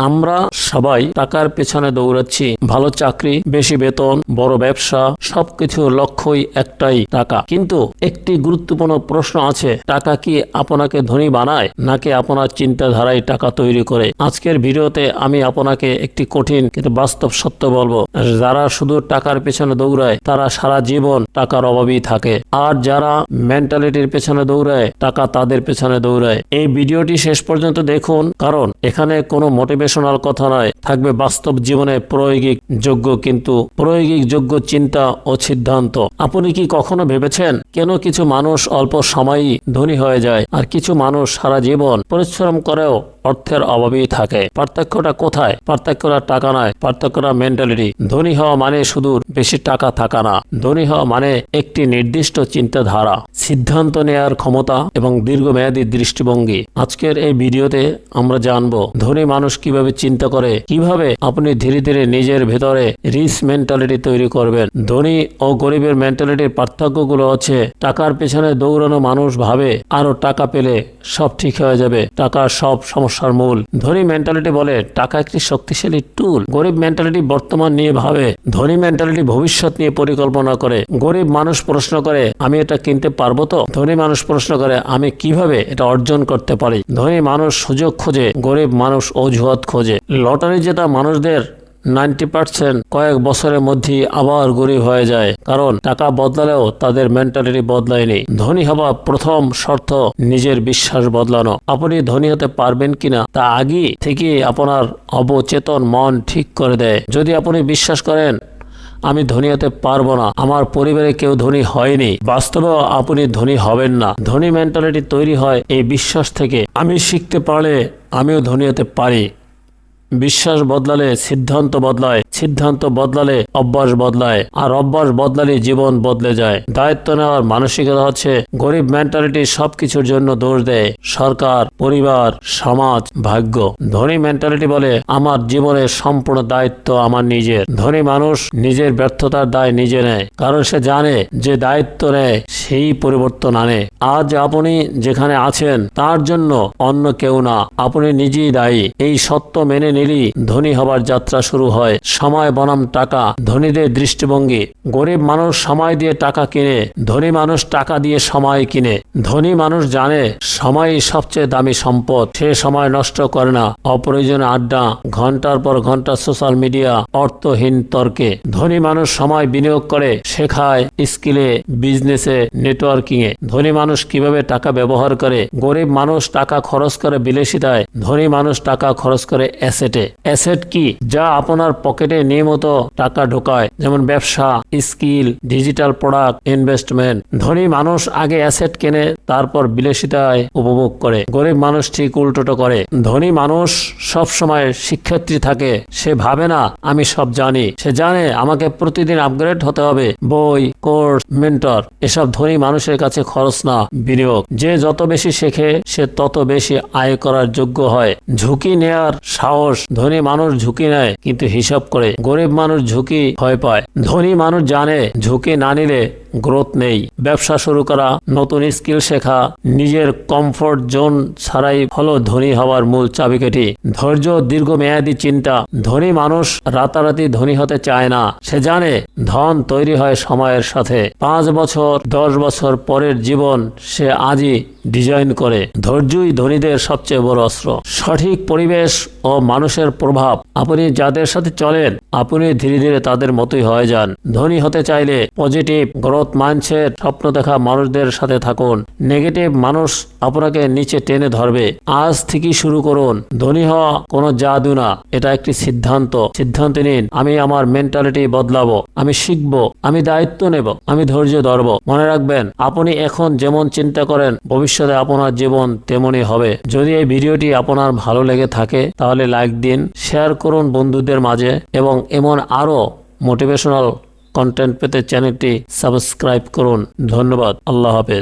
আমরা সবাই টাকার পেছনে দৌড়াচ্ছি। ভালো চাকরি, বেশি বেতন, বড় ব্যবসা, সবকিছুর লক্ষ্যই একটাই, টাকা। কিন্তু একটি গুরুত্বপূর্ণ প্রশ্ন আছে, টাকা কি আপনাকে ধনী বানায় নাকি আপনার চিন্তাধারায় টাকা তৈরি করে? আজকের ভিডিওতে আমি আপনাকে একটি কঠিন কিন্তু বাস্তব সত্য বলবো। যারা শুধু টাকার পেছনে দৌড়ায় তারা সারা জীবন টাকার অভাবেই থাকে, আর যারা মেন্টালিটির পেছনে দৌড়ায় টাকা তাদের পেছনে দৌড়ায়। এই ভিডিওটি শেষ পর্যন্ত দেখুন, কারণ এখানে কোনো মোটিভেশনাল কথা নয়, থাকবে বাস্তব জীবনে প্রয়োগিক যোগ্য চিন্তা ও সিদ্ধান্ত। আপনি কি কখনো ভেবেছেন কেন কিছু মানুষ অল্প সময়ই ধনী হয়ে যায় আর কিছু মানুষ সারা জীবন পরিশ্রম করেও অর্থের অভাবেই থাকে? পার্থক্যটা কোথায়? পার্থক্যটা টাকা নয়, পার্থক্যটা মেন্টালিটি। ধনী হওয়া মানে শুধু বেশি টাকা থাকা না, ধনী হওয়া মানে একটি নির্দিষ্ট চিন্তাধারা, সিদ্ধান্ত নেয়ার ক্ষমতা এবং দীর্ঘমেয়াদী দৃষ্টিভঙ্গি। আজকের এই ভিডিওতে আমরা জানবো ধনী মানুষ কিভাবে চিন্তা করে, কিভাবে আপনি ধীরে ধীরে নিজের ভেতরে রিচ মেন্টালিটি তৈরি করবেন। ধনী ও গরিবের মেন্টালিটির পার্থক্যগুলো হচ্ছে, টাকার পেছনে দৌড়ানো মানুষ ভাবে আরো টাকা পেলে সব ঠিক হয়ে যাবে, টাকা সব সমস্যার মূল। ধনী মেন্টালিটি বলে টাকা একটি শক্তিশালী টুল। গরিব মেন্টালিটি বর্তমান নিয়ে ভাবে, ধনী মেন্টালিটি ভবিষ্যৎ নিয়ে পরিকল্পনা করে। গরিব মানুষ প্রশ্ন করে, আমি এটা কিনতে পারবো তো? ধনী মানুষ প্রশ্ন করে, আমি কিভাবে এটা অর্জন করতে পারি? ধনী মানুষ সুযোগ খোঁজে, গরিব মানুষ অজুহাত খোঁজে। লটারি জেতা মানুষদের 90% কয়েক বছরের মধ্যেই আবার গরিব হয়ে যায়, কারণ টাকা বদলালেও তাদের মেন্টালিটি বদলায়নি। ধনী হওয়া প্রথম শর্ত নিজের বিশ্বাস বদলানো। আপনি ধনী হতে পারবেন কিনা তা আগে থেকে আপনার অবচেতন মন ঠিক করে দেয়। যদি আপনি বিশ্বাস করেন আমি ধনী হতে পারবো না, আমার পরিবারে কেউ ধনী হয়নি, বাস্তবেও আপনি ধনী হবেন না। ধনী মেন্টালিটি তৈরি হয় এই বিশ্বাস থেকে, আমি শিখতে পারলে আমিও ধনী হতে পারি। বিশ্বাস বদলালে সিদ্ধান্ত বদলায়, সিদ্ধান্ত বদলালে অভ্যাস বদলায়, আর অভ্যাস বদলালে জীবন বদলে যায়। দায়িত্ব নেওয়ার মানসিকতা হচ্ছে, গরিব মেন্টালিটি সবকিছুর জন্য দোষ দেয়, সরকার, পরিবার, সমাজ, ভাগ্য। ধনী মেন্টালিটি বলে আমার জীবনের সম্পূর্ণ দায়িত্ব আমার নিজের। ধনী মানুষ নিজের ব্যর্থতার দায় নিজে নেয়, কারণ সে জানে যে দায়িত্ব নেয় সেই পরিবর্তন আনে। আজ আপনি যেখানে আছেন তার জন্য অন্য কেউ না, আপনি নিজেই দায়ী। এই সত্য মেনে নিলেই ধনী হবার যাত্রা শুরু হয়। সময় বনাম টাকা, ধনীদের দৃষ্টিভঙ্গি। গরিব মানুষ সময় দিয়ে টাকা কিনে, ধনী মানুষ টাকা দিয়ে সময় কিনে। ধনী মানুষ জানে সময়ই সবচেয়ে দামি সম্পদ, সে সময় নষ্ট করে না অপ্রয়োজনীয় আড্ডা, ঘন্টার পর ঘন্টা সোশ্যাল মিডিয়া, অর্থহীন তর্কে। ধনী মানুষ সময় বিনিয়োগ করে শেখায়, স্কিলে, বিজনেসে, নেটওয়ার্কিং এ। ধনী মানুষ কিভাবে টাকা ব্যবহার করে? গরিব মানুষ টাকা খরচ করে বিলাসিতায়, ধনী মানুষ টাকা খরচ করে অ্যাসেটে। অ্যাসেট কি? যা আপনার পকেটে নিয়মিত টাকা ঢোকায়, যেমন ব্যবসা, স্কিল, ডিজিটাল প্রোডাক্ট, ইনভেস্টমেন্ট। ধনী মানুষ আগে অ্যাসেট কেনে, তারপর বিলাসিতায় উপভোগ করে। গরিব মানুষ ঠিক উল্টোটা করে। ধনী মানুষ সব সময় শিক্ষার্থী থাকে, সে ভাবে না আমি সব জানি, সে জানে আমাকে প্রতিদিন আপগ্রেড হতে হবে। বই, কোর্স, মেন্টর, এসব ধনী মানুষের কাছে খরচ না, বিনিয়োগ। যে যত বেশি শেখে সে তত বেশি আয় করার যোগ্য হয়। ঝুঁকি নেয়ার সাহস। ধনী মানুষ ঝুঁকি নেয় কিন্তু হিসাব করে, গরিব মানুষ ঝুঁকি ভয় পায়। ধনী মানুষ জানে ঝুঁকি না নিলে গ্রোথ নেই। ব্যবসা শুরু করা, নতুন স্কিল শেখা, নিজের কমফোর্ট জোন ছাড়াই হলো ধনী হওয়ার মূল চাবিকাঠি। ধৈর্য, দীর্ঘমেয়াদী চিন্তা। ধনী মানুষ রাতারাতি ধনী হতে চায় না, সে জানে ধন তৈরি হয় সময়ের সাথে। 5 বছর 10 বছর পরের জীবন সে আজই ডিজাইন করে। ধৈর্যই ধনীদের সবচেয়ে বড় অস্ত্র। সঠিক পরিবেশ ও মানুষের প্রভাব। আপনি যাদের সাথে চলেন আপনি ধীরে ধীরে তাদের মতোই হয়ে যান। ধনী হতে চাইলে পজিটিভ গ্রোথ মাইন্ডসেট, স্বপ্ন দেখা মানুষদের সাথে থাকুন। নেগেটিভ মানুষ আপনাকে নিচে টেনে ধরবে। আজ থেকেই শুরু করুন। ধনী হওয়া কোনো জাদু না, এটা একটি সিদ্ধান্ত। সিদ্ধান্ত নিন, আমি আমার মেন্টালিটি বদলাবো, আমি শিখবো, আমি দায়িত্ব নেব, আমি ধৈর্য ধরবো। মনে রাখবেন, আপনি এখন যেমন চিন্তা করেন ভবিষ্যতে আপনার জীবন তেমনই হবে। যদি এই ভিডিওটি আপনার ভালো লেগে থাকে তাহলে লাইক দিন, শেয়ার করুন বন্ধুদের মাঝে, এবং এমন আরো মোটিভেশনাল কন্টেন্ট পেতে চ্যানেলটি সাবস্ক্রাইব করুন। ধন্যবাদ। আল্লাহ হাফেজ।